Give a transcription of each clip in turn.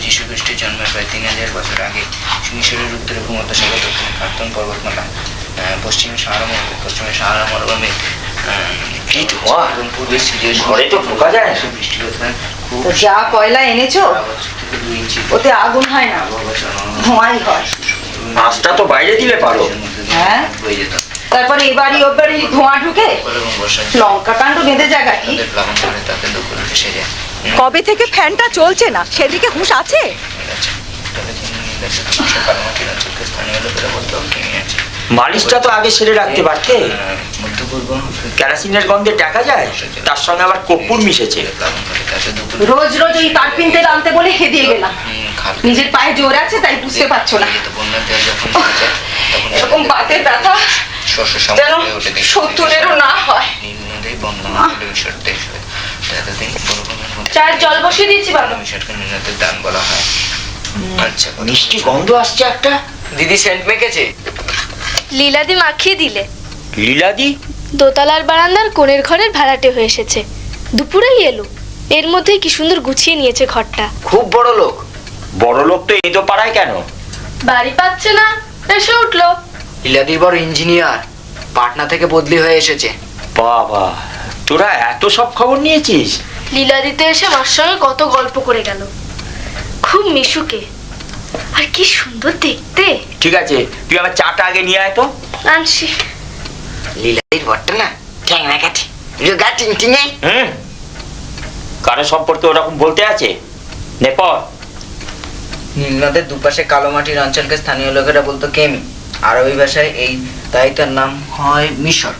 যীশু খ্রিস্টের জন্মের প্রায় 3000 বছর আগে মিশরের উত্তরে ভূমধ্যসাগর, দক্ষিণে প্রাক্তন পর্বতমালা, পশ্চিমে সাহারা মরুভূমি, পশ্চিমে সাহারা মরুভূমি এবং পূর্বে সিরিয়ার ঘরে তো ঢোকা যায় না। বৃষ্টি হচ্ছে। যা কয়লা এনেছো ওতে আগুন হয় না, ধোঁয়াই হয়। মাছটা তো বাইরে দিলে পারো। হ্যাঁ, হয়ে যেত। তারপরে এবারই ওবারই ধোঁয়া ঢুকে লঙ্কা কাণ্ড বেঁধে জায়গায়। কবে থেকে ফ্যানটা চলছে না, সেদিকে হুঁশ আছে? মালিশটা তো আগে সেরে রাখতে পারতে। কেরাসিনের গন্ধে দেখা যায়, তার সঙ্গে আবার কর্পূর মিশেছে। রোজ রোজ ওই তারপিন তেল আনতে বলে হেদিয়ে গেলাম। নিজের পায়ে জোর আছে তাই বুঝতে পারছো না। এরকম বাতের ব্যথা যেন 70-এরও না হয়। চায়ের জল বসিয়ে দিয়েছি বাবা। দান বলা হয়। আচ্ছা, মিষ্টি গন্ধ আসছে একটা। দিদি সেন্ট মেখেছে। লীলাদি মাখিয়ে দিলে। লীলাদি? দোতলার বারান্দার কোণের ঘরের ভাড়াটে হয়ে এসেছে, দুপুরেই এলো। এর মধ্যেই কি সুন্দর গুছিয়ে নিয়েছে ঘরটা। খুব বড় লোক। বড় লোক তো এই তো পাড়ায় কেন? বাড়ি পাচ্ছে না, এসে উঠলো। লীলাদির বড় ইঞ্জিনিয়ার, পাটনা থেকে বদলি হয়ে এসেছে। বাবা, তোরা এত সব খবর নিয়েছিস? লীলাদিতে এসে মার সঙ্গে কত গল্প করে গেল। খুব মিশুকে, আর কি সুন্দর দেখতে। ঠিক আছে, তুই আমার চাটা আগে নিয়ে আয় তো। আনছি। লীলাদির বটটা না ঠ্যাংনা কাঠি, রোগা টিংটিঙে। কারো সম্পর্কে ওরকম বলতে আছে? নেপর নিম্নদের দুপাশে কালো মাটির অঞ্চলকে স্থানীয় লোকেরা বলতো কেমি। আরবি ভাষায় এই তাই তার নাম হয় মিশর।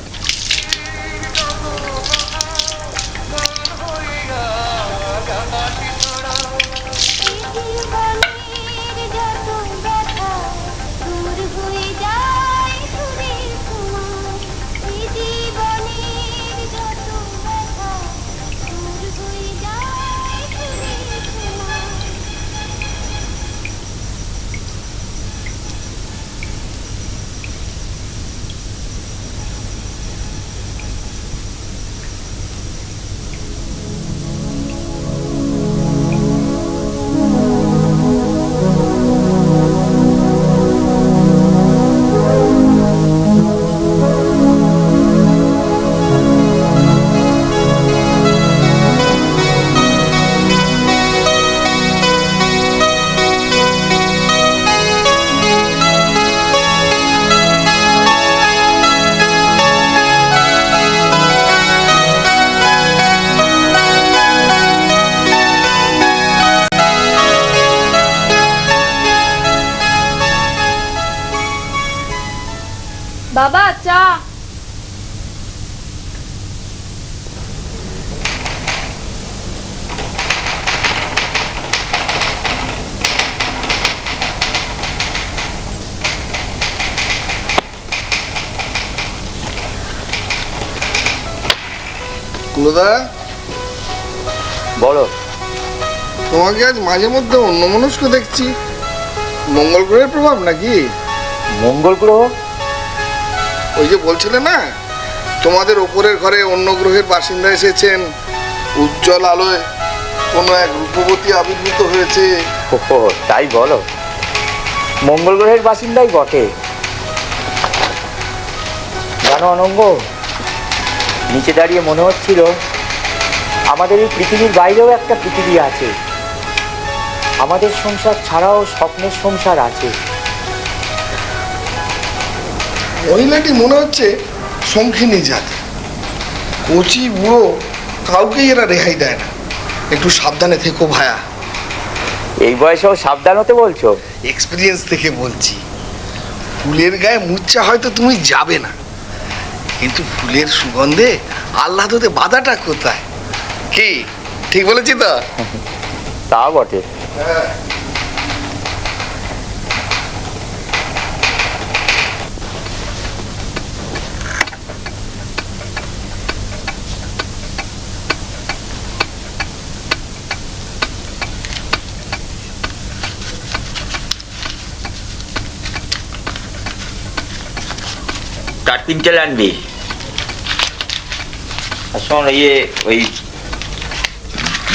বাবা চা। কুলদা, বলো। তোমাকে আজ মাঝে মধ্যে অন্যমনস্ক দেখছি। মঙ্গল গ্রহের প্রভাব নাকি? মঙ্গল গ্রহ? ওই যে বলছিলে না, তোমাদের ওপরের ঘরে অন্য গ্রহের বাসিন্দা এসেছেন, উজ্জ্বল আলোয় কোনো এক রূপবতী আবির্ভূত হয়েছে। ও তাই বলো? মঙ্গল গ্রহের বাসিন্দাই বটে। জানো অনঙ্গ, নিচে দাঁড়িয়ে মনে হচ্ছিল আমাদের এই পৃথিবীর বাইরেও একটা পৃথিবী আছে। আমাদের সংসার ছাড়াও স্বপ্নের সংসার আছে। মহিলাটি মনে হচ্ছে শঙ্খিনী জাত। কচি বুড়ো কাউকেই এরা রেহাই দেয় না। একটু সাবধানে থেকো ভায়া। এই বয়সেও সাবধান হতে বলছো? এক্সপিরিয়েন্স থেকে বলছি। ফুলের গায়ে মূর্ছা হয়তো তুমি যাবে না, কিন্তু ফুলের সুগন্ধে আহ্লাদতে বাধাটা কোথায়? কি ঠিক বলেছি তো? তা বটে। হ্যাঁ। কার্পিন তেল আনবি। আর শোন, ওই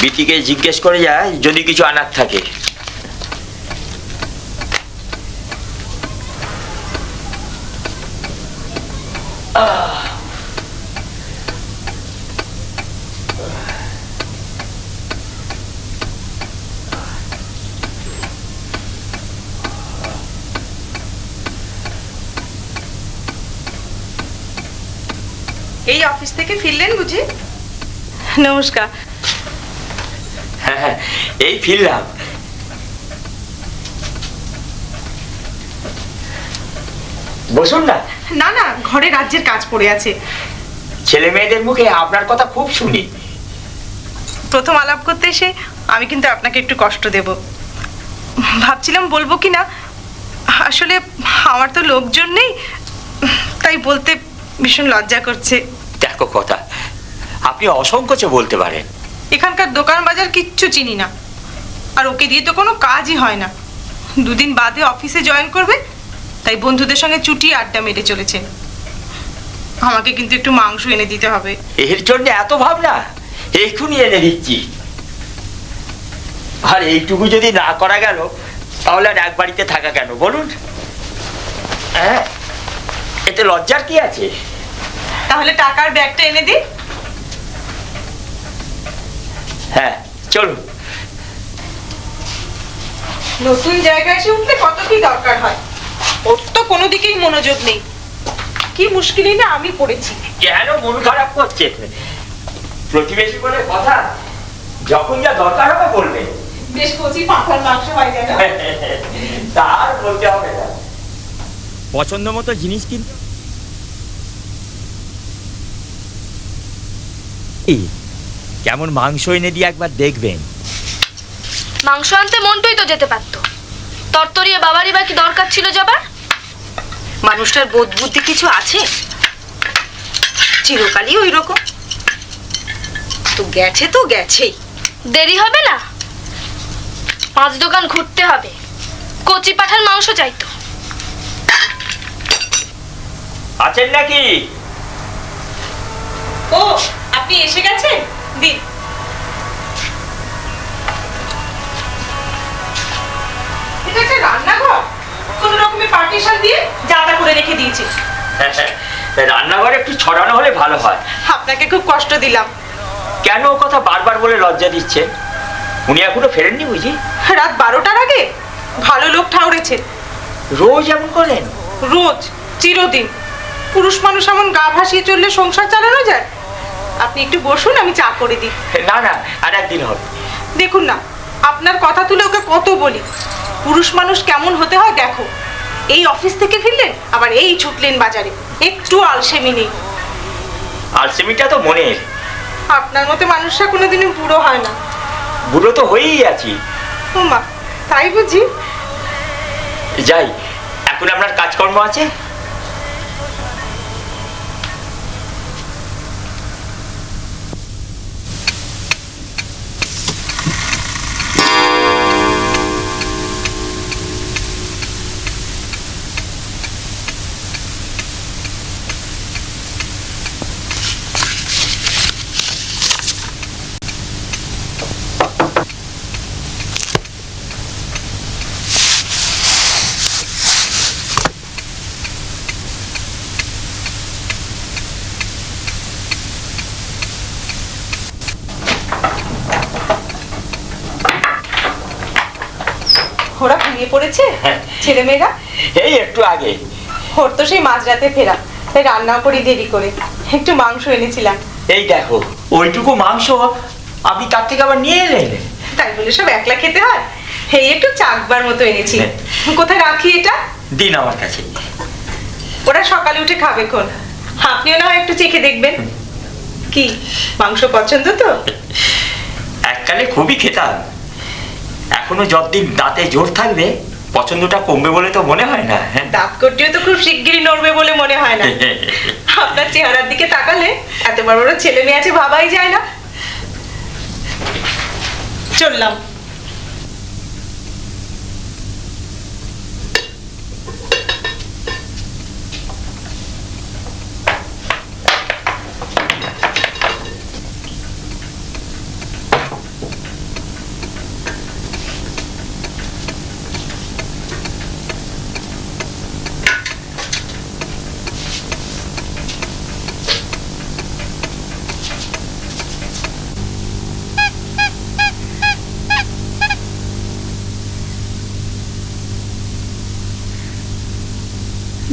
বিটিকে জিজ্ঞেস করে যায় যদি কিছু আনার থাকে। এই অফিস থেকে ফিরলেন বুঝি? নমস্কার। হ্যাঁ, এই ফিরলাম। বসুন না। না না, ঘরে রাজ্যের কাজ পড়ে আছে। ছেলে মেয়েদের মুখে আপনার কথা খুব শুনি। প্রথম আলাপ করতে এসে আমি কিন্তু আপনাকে একটু কষ্ট দেব ভাবছিলাম, বলবো কি না। আসলে আমার তো লোকজন নেই, তাই বলতে ভীষণ লজ্জা করছে। দেখো কথা, আপনি অসংকোচে বলতে পারেন। এখানকার দোকান বাজার কিচ্ছু চিনি না, আর ওকে দিয়ে তো কোনো কাজই হয় না। দুদিন বাদে অফিসে জয়েন করবে, তাই বন্ধুদের সঙ্গে চুটিয়ে আড্ডা মেরে চলেছে। আমাকে কিন্তু একটু মাংস এনে দিতে হবে। এর জন্য এত ভাবনা? এক্ষুনি এনে দিচ্ছি। আর এইটুকু যদি না করা গেল, তাহলে আর এক বাড়িতে থাকা কেন বলুন? হ্যাঁ, এতে লজ্জার কি আছে? তাহলে টাকার ব্যাগটা এনে দিই। হ্যাঁ, চলুন। নতুন জায়গায় এসে উঠলে কত কি দরকার হয়, ওর তো কোনো দিকেই মনোযোগ নেই। কি মুশকিলই না আমি পড়েছি। কেন মন খারাপ করছে? প্রতিবেশী বলে কথা, যখন যা দরকার হবে বলবে। বেশ কচি পাঁঠার মাংস হয় যেন। তার বলতে হবে না। পছন্দ মতো জিনিস কিনতে কেমন মাংস এনে দিয়ে একবার দেখবেন। মাংস আনতে মন্টুই তো যেতে পারতো। তরতরিয়ে বাবারই বা কি দরকার ছিল যাবার? মানুষটার বোধ বুদ্ধি কিছু আছে? চিরকালই ওই রকম। তো গেছে তো গেছেই। দেরি হবে না? 5 দোকান ঘুরতে হবে। কচি পাঠার মাংস চাইতো। আছেন নাকি? ও, আপনি এসে গেছেন? দিন। এটা একটা রান্নাঘর, কোন রকমের পার্টিশন দিয়ে জাতা করে রেখে দিয়েছি। রান্নাঘরে একটু ছড়ানো হলে ভালো হয়। আপনাকে খুব কষ্ট দিলাম। কেন ও কথা বারবার বলে লজ্জা দিচ্ছেন? উনি এখনো ফেরেননি বুঝি? রাত 12টার আগে ভালো লোক ঠাউরেছে। রোজ এমন করেন? রোজ, চিরদিন। পুরুষ মানুষ এমন গা ভাসিয়ে চললে সংসার চালানো যায়? আপনি একটু বসুন, আমি চা করে দিই। না না, আর একদিন হবে। দেখুন না, আপনার কথা তুলে ওকে কত বলি, পুরুষ মানুষ কেমন হতে হয় দেখো। এই অফিস থেকে ফিরলেন, আবার এই ছুটলেন বাজারে, একটু আলসেমি নেই। আলসেমিটা তো মনের। আপনার মতো মানুষরা কোনোদিনই বুড়ো হয় না। বুড়ো তো হয়েই আছি। ও মা, তাই বুঝি? যাই, এখন আপনার কাজকর্ম আছে। ওরা ঘুমিয়ে পড়েছে ছেলে মেয়েরা? এই একটু আগে। ওর তো সেই মাঝরাতে ফেরা, তাই রান্নাও করি দেরি করে। একটু মাংস এনেছিলাম। এই দেখো, ওইটুকু মাংস আপনি তার থেকে আবার নিয়ে এলেন। তাই বলে সব একলা খেতে হয়? এই একটু চাকবার মতো এনেছি। কোথায় রাখি এটা? দিন আমার কাছে। ওরা সকালে উঠে খাবে কোন, আপনিও না হয় একটু চেখে দেখবেন। কি মাংস পছন্দ তো? এককালে খুবই খেতাম, এখনো যতদিন দাঁতে জোর থাকবে পছন্দটা কমবে বলে তো মনে হয় না। দাঁত কটিও তো খুব শিগগিরই নড়বে বলে মনে হয় না। আপনার চেহারার দিকে তাকালে এত বড় বড় ছেলে মেয়ে আছে ভাবাই যায় না। চললাম।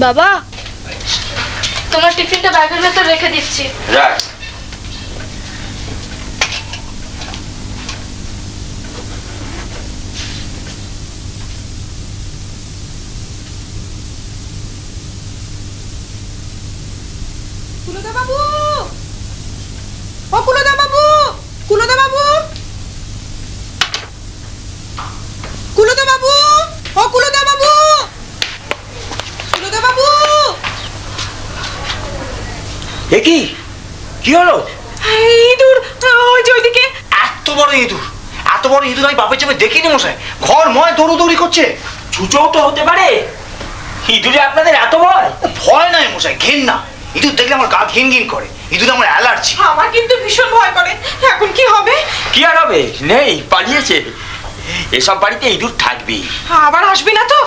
বাবা, তোমার টিফিনটা ব্যাগের ভেতর রেখে দিচ্ছি। রাখ। কুলদা বাবু, ও কুলদা বাবু, কুলদা বাবু, কুলদা বাবু, ও কুলদা বাবু, কুলদা বাবু। এ কি কি হলো? ইঁদুর ওই যে ওইদিকে। এত বড় ইঁদুর, এত বড় ইঁদুর আমি বাপের চেপে দেখিনি মশাই। ঘর ময় দৌড়োদৌড়ি করছে। ছুঁচোও তো হতে পারে। ইঁদুরে আপনাদের এত ভয়? ভয় নাই মশাই, ঘেন না। ইঁদুর দেখলে আমার গা ঘিন ঘিন করে। ইঁদুর আমার অ্যালার্জি। আমার কিন্তু ভীষণ ভয় করে। এখন কি হবে? কি আর হবে, নেই, পালিয়েছে। এসব বাড়িতে ইঁদুর থাকবেই। আবার আসবি না তো?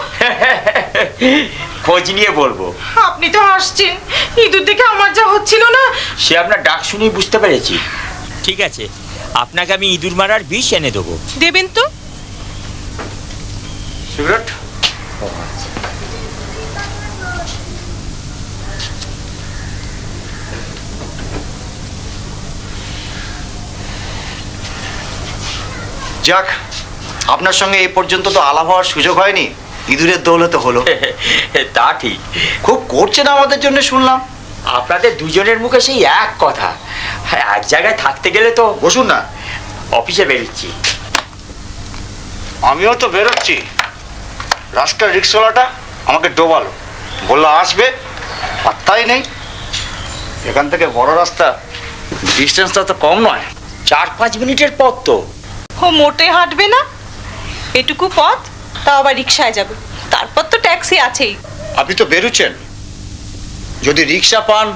খোঁজ নিয়ে বলবো। আপনি তো হাসছেন, ইঁদুর দেখে আমার যা হচ্ছিল না। সে আপনার ডাক শুনেই বুঝতে পেরেছি। ঠিক আছে, আপনাকে আমি ইঁদুর মারার বিষ এনে দেবো। দেবেন তো? সিগারেট? যাক, আপনার সঙ্গে এই পর্যন্ত তো আলাপ হওয়ার সুযোগ হয়নি। ইঁদুরের দৌলতে হলো। তা ঠিক। খুব করছেন আমাদের জন্য শুনলাম। আপনাদের দুজনের মুখে সেই এক কথা। এক জায়গায় থাকতে গেলে তো। বসুন না। অফিসে বেরোচ্ছি। আমিও তো বেরোচ্ছি। রাস্তার রিক্সাওয়ালাটা আমাকে ডোবালো, বললো আসবে, পাত্তাই নেই। এখান থেকে বড় রাস্তা, ডিস্টেন্সটা তো কম নয়। 4-5 মিনিটের পথ তো। ও মোটে হাঁটবে না, এটুকু পথ, তাও আবার রিক্সায় যাবে। তারপর তো ট্যাক্সি আছেই। আপনি তো বেরোচ্ছেন, যদি রিক্সা পান,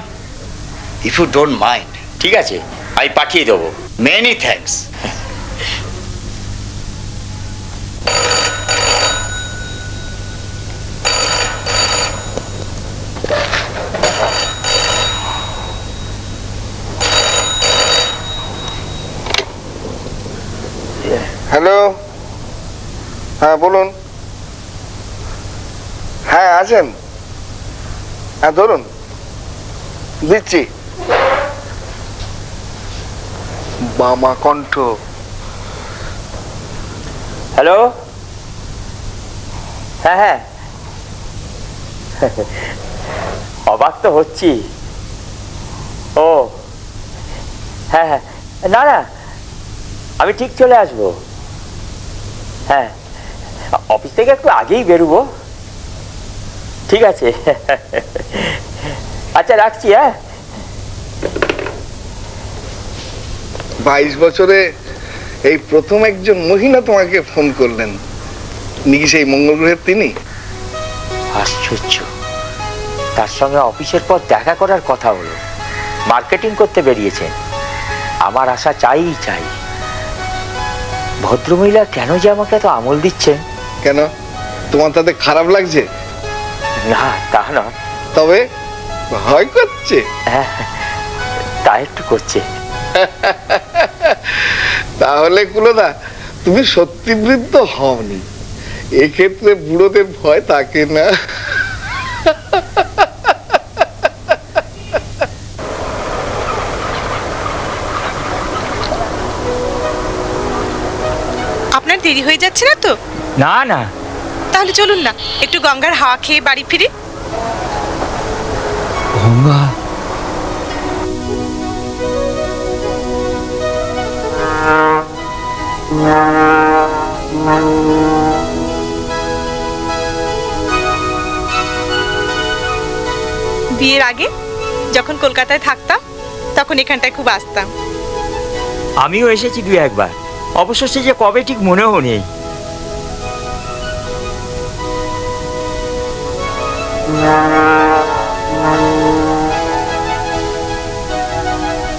ইফ ইউ ডোন্ট মাইন্ড। ঠিক আছে, আমি পাঠিয়ে দেবো। Many thanks. হ্যালো, হ্যাঁ বলুন। হ্যাঁ আছেন, হ্যাঁ ধরুন, দিচ্ছি। বামা কণ্ঠ। হ্যালো, হ্যাঁ হ্যাঁ, অবাক তো হচ্ছি। ও হ্যাঁ হ্যাঁ, না না, আমি ঠিক চলে আসবো। হ্যাঁ, অফিস থেকে একটু আগেই বেরোবো। ঠিক আছে, আচ্ছা রাখছি। হ্যাঁ, 22 বছরে এই প্রথম একজন মহিলা তোমাকে ফোন করলেন। নাকি সেই মঙ্গল গ্রহের তিনি? আশ্চর্য, তার সঙ্গে অফিসের পর দেখা করার কথা হলো। মার্কেটিং করতে বেরিয়েছেন। আমার আশা চাই চাই। ভদ্রমহিলা কেন যে আমাকে এত আমল দিচ্ছেন? কেন, তোমার তাতে খারাপ লাগছে? না, তা নয়। তবে ভয় করছে? হ্যাঁ, তা একটু করছে। তাহলে কুলদা, তুমি সত্যি বৃদ্ধ হওনি। এক্ষেত্রে বুড়োদের ভয় থাকে না। আপনার দেরি হয়ে যাচ্ছে না তো? না না, তাহলে চলুন না, একটু গঙ্গার হাওয়া খেয়ে বাড়ি ফিরি। গঙ্গা? বিয়ের আগে যখন কলকাতায় থাকতাম তখন এখানটায় খুব আসতাম। আমিও এসেছি 2 একবার, অবশ্য সে যে কবে ঠিক মনেও নেই।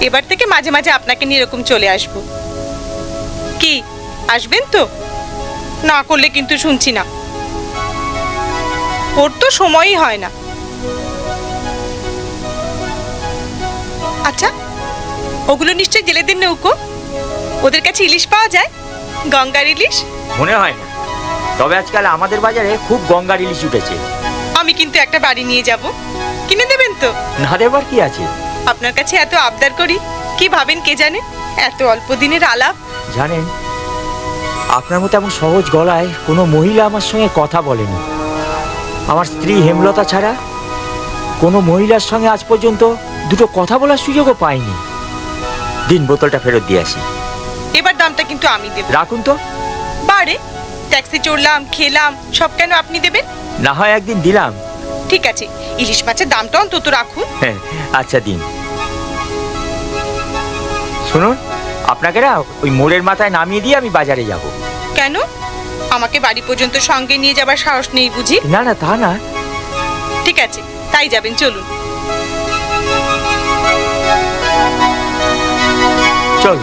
এবার থেকে মাঝে মাঝে আপনাকে নিয়ে এরকম চলে আসব। কি আসবেন তো? না করলে কিন্তু শুনছি না। ওর তো সময়ই হয় না। আচ্ছা, ওগুলো নিশ্চয়ই জেলেদের নৌকো? ওদের কাছে ইলিশ পাওয়া যায়, গঙ্গার ইলিশ? মনে হয় না, তবে আজকাল আমাদের বাজারে খুব গঙ্গার ইলিশ উঠেছে। আমি কিন্তু একটা বাড়ি নিয়ে যাব, কিনে দেবেন তো? না দেবার কি আছে? আপনার কাছে এত আবদার করি, কি ভাবেন কে জানে? এত অল্প দিনের আলাপ। জানেন, আপনার মতো এমন সহজ গলায় কোনো মহিলা আমার সঙ্গে কথা বলেনি। আমার স্ত্রী হেমলতা ছাড়া কোনো মহিলার সঙ্গে আজ পর্যন্ত দুটো কথা বলার সুযোগও পাইনি। দিন, বোতলটা ফেরত দিয়ে আসি। এবার দামটা কিন্তু আমি দেব। রাখুন তো। বারে, ট্যাক্সি চড়লাম, খেলাম, সব কেন আপনি দেবেন? না হয় একদিন দিলাম। ঠিক আছে, ইলিশ মাছের দামটা অন্তত রাখুন। হ্যাঁ, আচ্ছা দিন। শুনুন, আপনাকে না ওই মোড়ের মাথায় নামিয়ে দিয়ে আমি বাজারে যাব। কেন? আমাকে বাড়ি পর্যন্ত সঙ্গে নিয়ে যাবার সাহস নেই বুঝি? না না, তা না। ঠিক আছে, তাই যাবেন, চলুন। চল।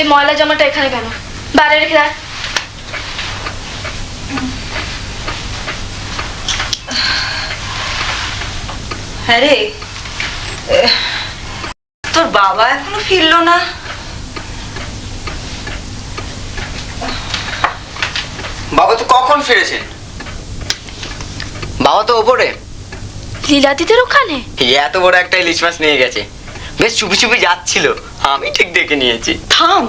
এই ময়লা জামাটা এখানে কেন? বাইরে রেখে দেয়। হ্যাঁ রে, তোর বাবা এখনো ফিরলো না? বাবা তো কখন ফিরেছেন? বাবা তো ওপরে লীলাদিদের ওখানে। এত বড় একটা ইলিশ মাছ নিয়ে গেছে। বেশ চুপি চুপি যাচ্ছিল, আমি ঠিক দেখে নিয়েছি। থাম।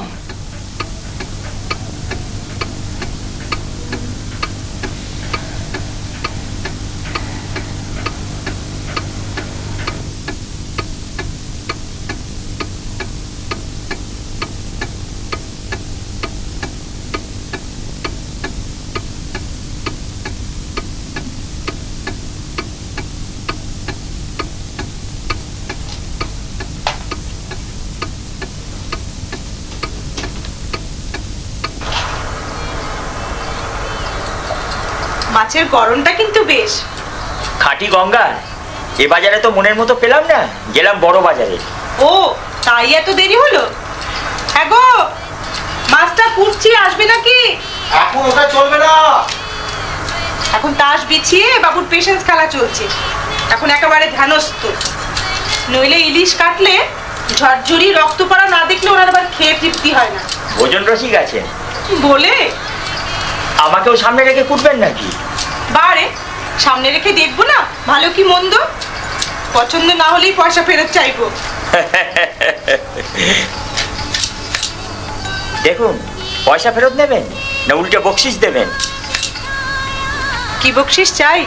মাছের গড়নটা কিন্তু বেশ। খাঁটি গঙ্গার। এ বাজারে তো মনের মতো পেলাম না, গেলাম বড় বাজারে। ও, তাই এত দেরি হলো? হ্যাঁ গো, মাছটা কুটছি, আসবে নাকি? এখন ওটা চলবে না। এখন তাস বিছিয়ে বাবুর পেশেন্স খেলা চলছে, এখন একেবারে ধ্যানস্থ। নইলে ইলিশ কাটলে ঝরঝরি রক্ত পড়া না দেখলে ওনার আবার খেয়ে তৃপ্তি হয় না। ভোজন রসিক আছেন বলে আমাকেও সামনে রেখে কুটবেন নাকি? বারে, সামনে রেখে দেখবো না ভালো কি মন্দ? পছন্দ না হলেই পয়সা ফেরত চাইবো। দেখুন, পয়সা ফেরত নেবেন না উল্টে বকশিস দেবেন? কি বকশিস চাই?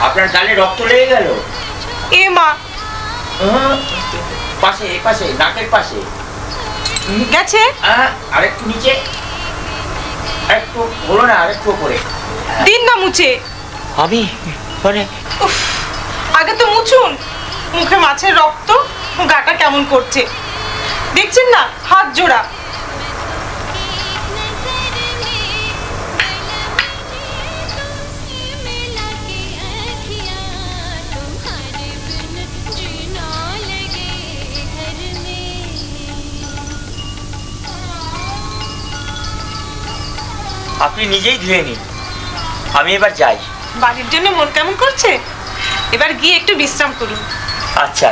আপনার গালে রক্ত লেগে গেল। এ মা, পাশে, পাশে, নাকের পাশে গেছে? আরেকটু নিচে, আরেকটু হলো না, আরেকটু উপরে। দিন না মুছে। আমি মানে উফ, আগে তো মুছুন। মুখে মাছের রক্ত, গাটা কেমন করছে দেখছেন না? হাত জোড়া। আপনি নিজেই ধুয়ে নিন, আমি এবার যাই। বাড়ির জন্য মন কেমন করছে? এবার গিয়ে একটু বিশ্রাম করুন। আচ্ছা।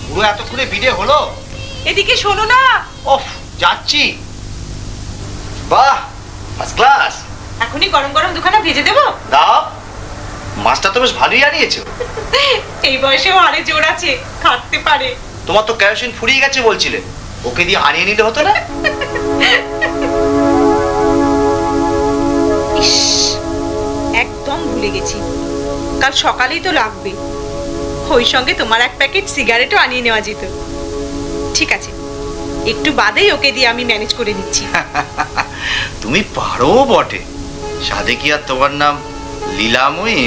পুরো এতক্ষণে বিদে হলো? এদিকে শোনো না। ওফ, যাচ্ছি। বাহ, ফার্স্ট ক্লাস। এখনই গরম গরম দুখানা ভেজে দেবো? দাও, মাছটা তো বেশ ভালোই আনিয়েছো। এই বয়সেও আরে জোর আছে, খাটতে পারে। তোমার তো কেরোসিন ফুরিয়ে গেছে বলছিলে, ওকে দিয়ে আনিয়ে নিলে হতো না? ইস, একদম ভুলে গেছি, কাল সকালেই তো লাগবে। ওই সঙ্গে তোমার এক প্যাকেট সিগারেটও আনিয়ে নেওয়া যেত। ঠিক আছে, একটু বাদেই ওকে দিয়ে আমি ম্যানেজ করে নিচ্ছি। তুমি পারো বটে, সাধে কি আর তোমার নাম লীলাময়ী?